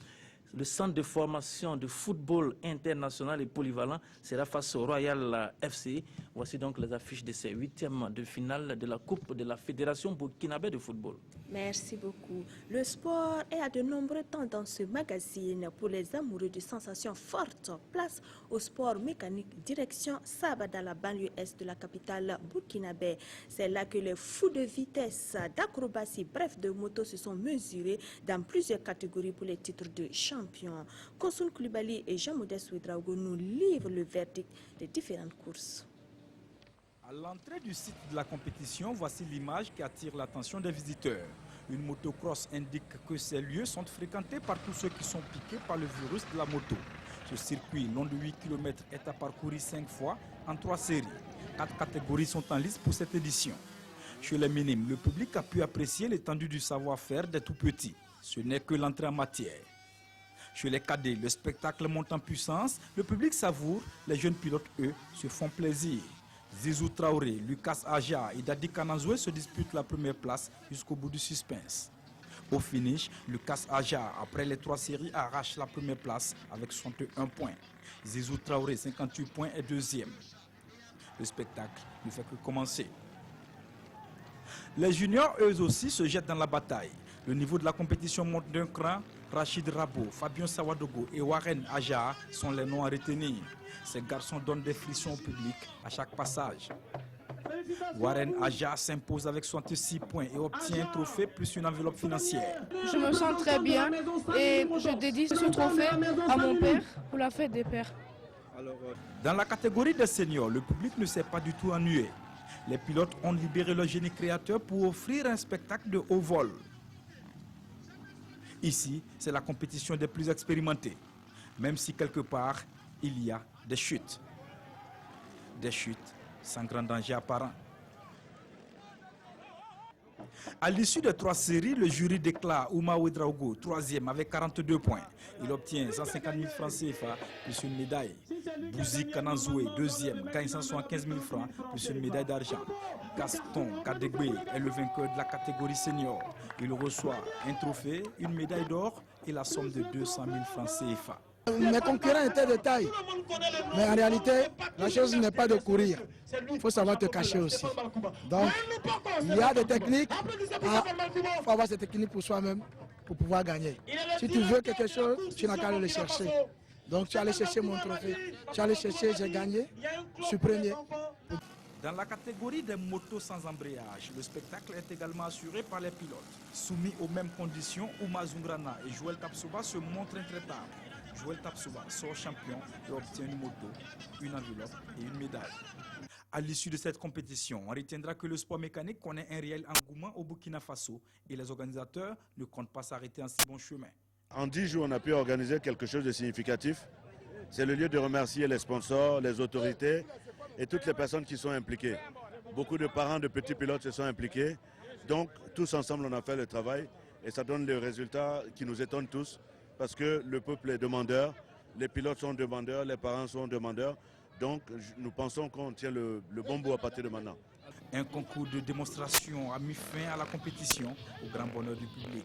le centre de formation de football international et polyvalent sera face au Royal FC. Voici donc les affiches de ces 8e de finale de la Coupe de la Fédération burkinabé de football. Merci beaucoup. Le sport est à de nombreux temps dans ce magazine. Pour les amoureux de sensations fortes, place au sport mécanique, direction Saba dans la banlieue est de la capitale burkinabé. C'est là que les fous de vitesse, d'acrobatie, bref de moto se sont mesurés dans plusieurs catégories pour les titres de champion. Konsoun Koulibaly et Jean-Modeste Ouedraogo nous livrent le verdict des différentes courses. À l'entrée du site de la compétition, voici l'image qui attire l'attention des visiteurs. Une motocross indique que ces lieux sont fréquentés par tous ceux qui sont piqués par le virus de la moto. Ce circuit long de 8 km est à parcourir 5 fois en 3 séries. 4 catégories sont en lice pour cette édition. Chez les minimes, le public a pu apprécier l'étendue du savoir-faire des tout-petits. Ce n'est que l'entrée en matière. Chez les cadets, le spectacle monte en puissance, le public savoure, les jeunes pilotes, eux, se font plaisir. Zizou Traoré, Lucas Aja et Dadi Kanazoué se disputent la première place jusqu'au bout du suspense. Au finish, Lucas Aja, après les 3 séries, arrache la première place avec 61 points. Zizou Traoré, 58 points, est deuxième. Le spectacle ne fait que commencer. Les juniors, eux aussi, se jettent dans la bataille. Le niveau de la compétition monte d'un cran. Rachid Rabo, Fabien Sawadogo et Warren Aja sont les noms à retenir. Ces garçons donnent des frissons au public à chaque passage. Warren Aja s'impose avec 66 points et obtient un trophée plus une enveloppe financière. Je me sens très bien et je dédie ce trophée à mon père pour la fête des pères. Dans la catégorie des seniors, le public ne s'est pas du tout ennuyé. Les pilotes ont libéré leur génie créateur pour offrir un spectacle de haut vol. Ici, c'est la compétition des plus expérimentés, même si quelque part, il y a des chutes. Des chutes sans grand danger apparent. À l'issue de 3 séries, le jury déclare Ouma Ouedraogo 3e avec 42 points. Il obtient 150 000 francs CFA plus une médaille. Bouzi Kanazoué 2e gagne 175 000 francs plus une médaille d'argent. Gaston Kadegbe est le vainqueur de la catégorie senior. Il reçoit un trophée, une médaille d'or et la somme de 200 000 francs CFA. Mes concurrents étaient de taille, mais en réalité, la chose n'est pas de courir. Il faut savoir te cacher aussi. Donc, il y a des techniques, il faut avoir ces techniques pour soi-même, pour pouvoir gagner. Si tu veux quelque chose, tu n'as qu'à aller le chercher. Donc, tu es allé chercher mon trophée, tu es allé chercher, j'ai gagné, je suis premier. Dans la catégorie des motos sans embrayage, le spectacle est également assuré par les pilotes. Soumis aux mêmes conditions, Ouma Zungrana et Joël Tapsouba se montrent intraitables. Joël Tapsouba sort champion et obtient une moto, une enveloppe et une médaille. À l'issue de cette compétition, on retiendra que le sport mécanique connaît un réel engouement au Burkina Faso et les organisateurs ne comptent pas s'arrêter en si bon chemin. En 10 jours, on a pu organiser quelque chose de significatif. C'est le lieu de remercier les sponsors, les autorités et toutes les personnes qui sont impliquées. Beaucoup de parents de petits pilotes se sont impliqués. Donc, tous ensemble, on a fait le travail et ça donne le résultat qui nous étonne tous parce que le peuple est demandeur, les pilotes sont demandeurs, les parents sont demandeurs. Donc, nous pensons qu'on tient le bon bout à partir de maintenant. Un concours de démonstration a mis fin à la compétition au grand bonheur du public.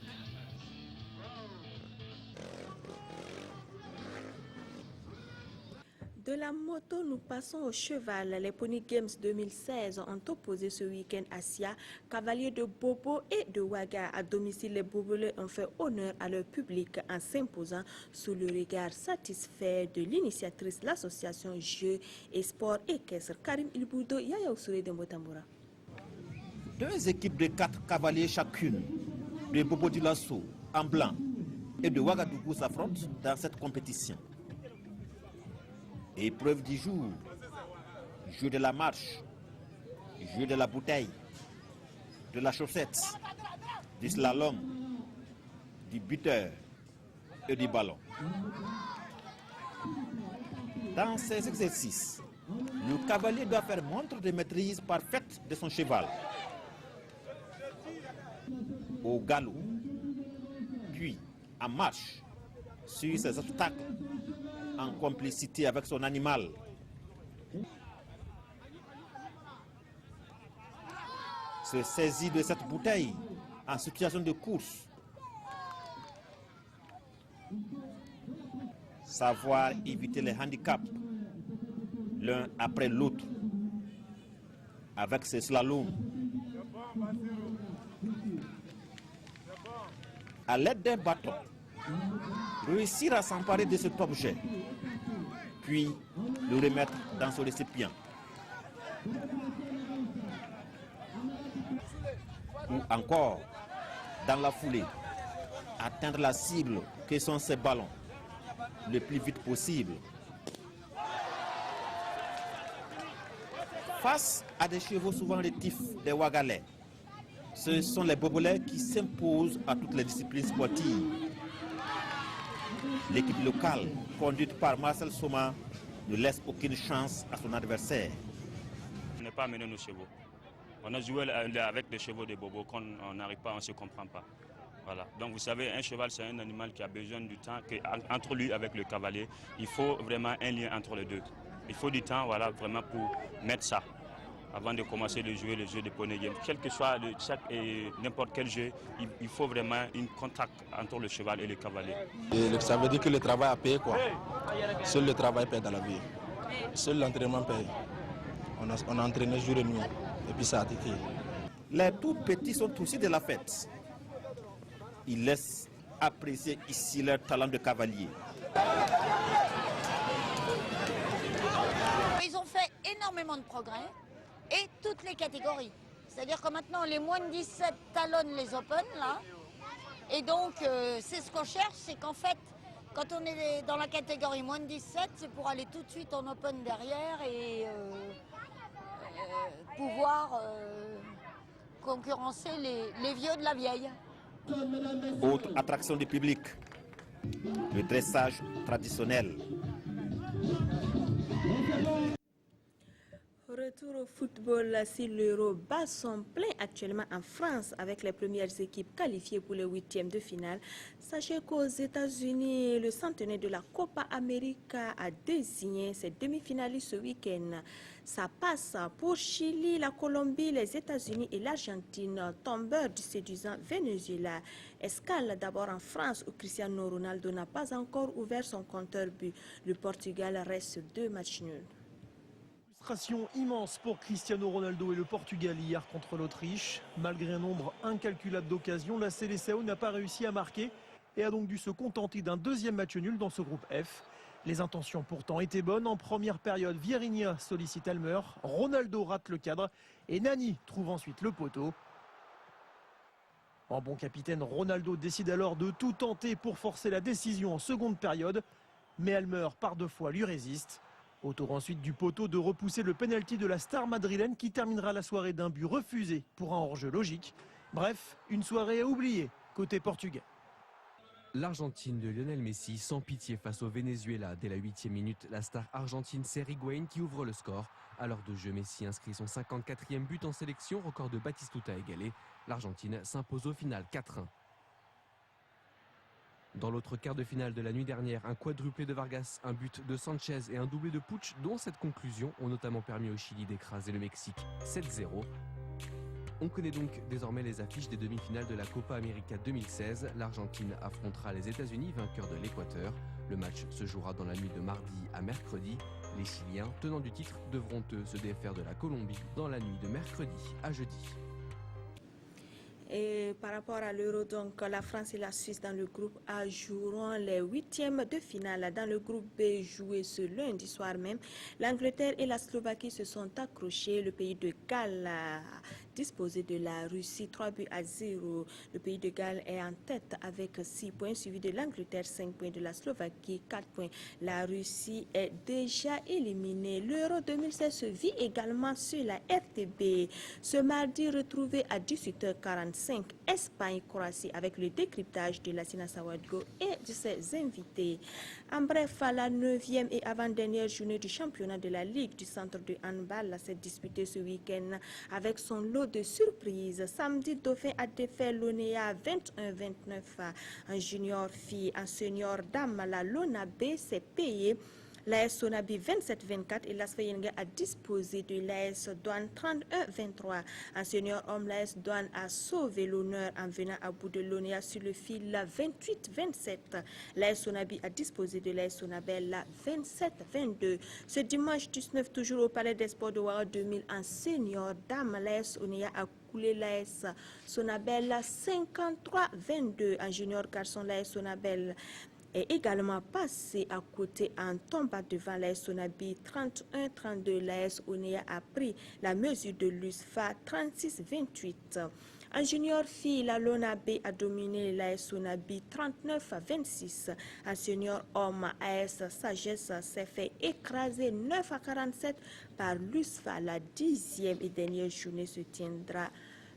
De la moto, nous passons au cheval. Les Pony Games 2016 ont opposé ce week-end à Sia, cavaliers de Bobo et de Ouaga. À domicile, les Bobolais ont fait honneur à leur public en s'imposant sous le regard satisfait de l'initiatrice de l'association Jeux et Sport équestre, Karim Ilboudo, Yaya Oussouré de Motamboura. 2 équipes de 4 cavaliers chacune, de Bobo Dioulasso en blanc et de Ouagadougou s'affrontent dans cette compétition. Épreuve du jour, jeu de la marche, jeu de la bouteille, de la chaussette, du slalom, du buteur et du ballon. Dans ces exercices, le cavalier doit faire montre de maîtrise parfaite de son cheval. Au galop, puis en marche, sur ses obstacles, en complicité avec son animal. Se saisir de cette bouteille en situation de course. Savoir éviter les handicaps l'un après l'autre avec ses slaloms. À l'aide d'un bâton, réussir à s'emparer de cet objet, puis le remettre dans son récipient. Ou encore, dans la foulée, atteindre la cible que sont ces ballons le plus vite possible. Face à des chevaux souvent rétifs des Wagalais, ce sont les Bobolais qui s'imposent à toutes les disciplines sportives. L'équipe locale, conduite par Marcel Soma, ne laisse aucune chance à son adversaire. On n'est pas amené nos chevaux. On a joué avec des chevaux de Bobo, quand on n'arrive pas, on ne se comprend pas. Voilà. Donc vous savez, un cheval, c'est un animal qui a besoin du temps, entre lui avec le cavalier, il faut vraiment un lien entre les deux. Il faut du temps, voilà, vraiment pour mettre ça, avant de commencer de jouer le jeu de poney game. Quel que soit n'importe quel jeu, il faut vraiment un contact entre le cheval et le cavalier. Et ça veut dire que le travail a payé, quoi. Seul le travail paye dans la vie. Seul l'entraînement paye. On a entraîné jour et nuit, et puis ça a été. Les tout petits sont aussi de la fête. Ils laissent apprécier ici leur talent de cavalier. Ils ont fait énormément de progrès et toutes les catégories. C'est-à-dire que maintenant les moins de 17 talonnent les Open là. Et donc c'est ce qu'on cherche, c'est qu'en fait quand on est dans la catégorie moins de 17, c'est pour aller tout de suite en Open derrière et pouvoir concurrencer les vieux de la vieille. Autre attraction du public, le dressage traditionnel. Retour au football, si l'Euro bat son plein actuellement en France avec les premières équipes qualifiées pour les huitièmes de finale. Sachez qu'aux États-Unis, le centenaire de la Copa América a désigné ses demi-finalistes ce week-end. Ça passe pour Chili, la Colombie, les États-Unis et l'Argentine, tombeur du séduisant Venezuela. Escale d'abord en France où Cristiano Ronaldo n'a pas encore ouvert son compteur but. Le Portugal reste 2 matchs nuls. Frustration immense pour Cristiano Ronaldo et le Portugal hier contre l'Autriche. Malgré un nombre incalculable d'occasions, la Seleção n'a pas réussi à marquer et a donc dû se contenter d'un deuxième match nul dans ce groupe F. Les intentions pourtant étaient bonnes. En première période, Vieirinha sollicite Almer, Ronaldo rate le cadre et Nani trouve ensuite le poteau. En bon capitaine, Ronaldo décide alors de tout tenter pour forcer la décision en seconde période. Mais Almer, par 2 fois, lui résiste. Au tour ensuite du poteau de repousser le pénalty de la star madrilène qui terminera la soirée d'un but refusé pour un hors-jeu logique. Bref, une soirée à oublier côté portugais. L'Argentine de Lionel Messi sans pitié face au Venezuela. Dès la 8e minute, la star argentine c'est Higuaín qui ouvre le score. À l'heure de jeu, Messi inscrit son 54e but en sélection, record de Batistuta égalé. L'Argentine s'impose au final 4-1. Dans l'autre quart de finale de la nuit dernière, un quadruplé de Vargas, un but de Sanchez et un doublé de Puig, dont cette conclusion ont notamment permis au Chili d'écraser le Mexique 7-0. On connaît donc désormais les affiches des demi-finales de la Copa América 2016. L'Argentine affrontera les États-Unis, vainqueurs de l'Équateur. Le match se jouera dans la nuit de mardi à mercredi. Les Chiliens, tenants du titre, devront eux se défaire de la Colombie dans la nuit de mercredi à jeudi. Et par rapport à l'Euro, donc la France et la Suisse dans le groupe A joueront les 8e de finale. Dans le groupe B, joué ce lundi soir même, l'Angleterre et la Slovaquie se sont accrochés. Le pays de Galles disposé de la Russie 3-0. Le pays de Galles est en tête avec 6 points, suivi de l'Angleterre 5 points, de la Slovaquie 4 points. La Russie est déjà éliminée. L'Euro 2016 se vit également sur la RTB. Ce mardi, retrouvé à 18h45, Espagne-Croatie avec le décryptage de Lassina Sawadgo et de ses invités. En bref, la 9e et avant-dernière journée du championnat de la Ligue du centre de handball s'est disputée ce week-end avec son lot de surprises. Samedi, Dauphin a défait l'ONEA 21-29 en junior fille. En senior dame, la Lona B s'est payée l'AS Sonabi 27-24 et l'AS Fayenga a disposé de l'AS Douane 31-23. En senior homme, l'AS Douane a sauvé l'honneur en venant à bout de l'ONEA sur le fil 28-27. L'AS Sonabi a disposé de l'AS Sonabel 27-22. Ce dimanche 19, toujours au Palais des Sports de Ouara 2000 en senior dame, l'AS ONEA a coulé l'AS Sonabel 53-22. En junior garçon, l'AS Sonabel est également passé à côté en tombant devant l'AS Sonabi 31-32. L'AS Onea a pris la mesure de l'USFA 36-28. En junior fille, la Lona B a dominé l'AS Sonabi 39-26. En senior homme, AS Sagesse s'est fait écraser 9-47 par l'USFA. La 10e et dernière journée se tiendra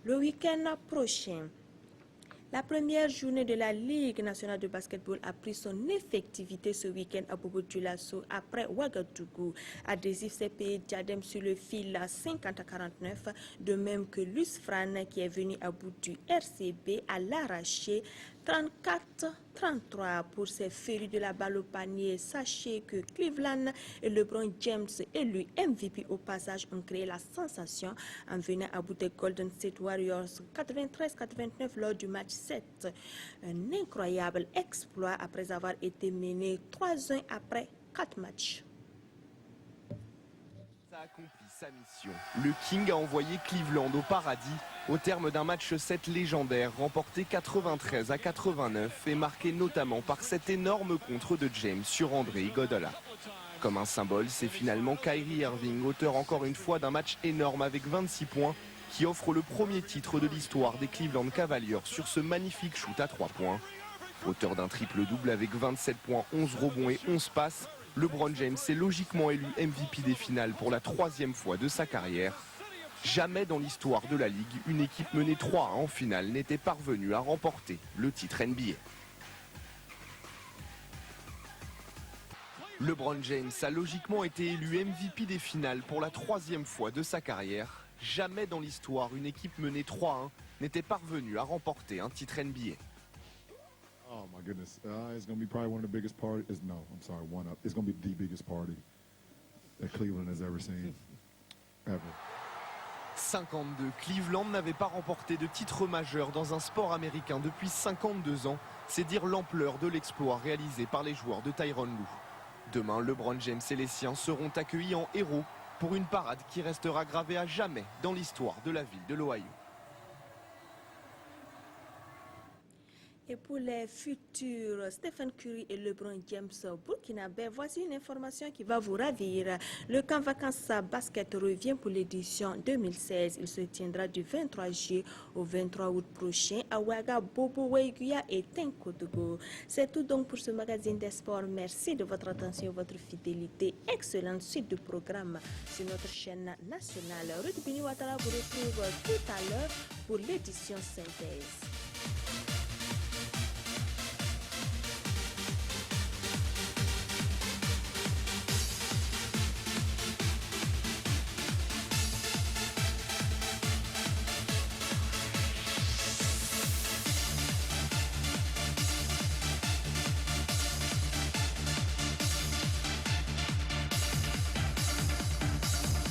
le week-end prochain. La première journée de la Ligue nationale de basketball a pris son effectivité ce week-end à Bobo-Dioulasso après Ouagadougou. Adhésif s'est payé Diadem sur le fil 50-49, de même que l'USFRAN qui est venu à bout du RCB à l'arraché 34-33 pour ces férus de la balle au panier. Sachez que Cleveland et LeBron James, élu MVP au passage, ont créé la sensation en venant à bout des Golden State Warriors 93-89 lors du match 7. Un incroyable exploit après avoir été mené 3-1 après 4 matchs. A accompli sa mission. Le King a envoyé Cleveland au paradis au terme d'un match 7 légendaire remporté 93-89 et marqué notamment par cet énorme contre de James sur André Iguodala. Comme un symbole, c'est finalement Kyrie Irving, auteur encore une fois d'un match énorme avec 26 points, qui offre le premier titre de l'histoire des Cleveland Cavaliers sur ce magnifique shoot à 3 points. Auteur d'un triple-double avec 27 points, 11 rebonds et 11 passes, LeBron James est logiquement élu MVP des finales pour la 3e fois de sa carrière. Jamais dans l'histoire de la Ligue, une équipe menée 3-1 en finale n'était parvenue à remporter le titre NBA. LeBron James a logiquement été élu MVP des finales pour la 3e fois de sa carrière. Jamais dans l'histoire, une équipe menée 3-1 n'était parvenue à remporter un titre NBA. Oh my goodness, it's going to be probably one of the biggest parties. No, I'm sorry, one up. It's going to be the biggest party that Cleveland has ever seen, ever. 52, Cleveland n'avait pas remporté de titre majeur dans un sport américain depuis 52 ans. C'est dire l'ampleur de l'exploit réalisé par les joueurs de Tyronn Lue. Demain, LeBron James et les siens seront accueillis en héros pour une parade qui restera gravée à jamais dans l'histoire de la ville de l'Ohio. Et pour les futurs Stephen Curry et LeBron James burkinabé, voici une information qui va vous ravir. Le camp vacances basket revient pour l'édition 2016. Il se tiendra du 23 juillet au 23 août prochain à Ouaga, Bobo, Weiguya et Tenkodogo. C'est tout donc pour ce magazine des sports. Merci de votre attention et votre fidélité. Excellente suite de programme sur notre chaîne nationale. Ruth Bini Ouattara vous retrouve tout à l'heure pour l'édition synthèse.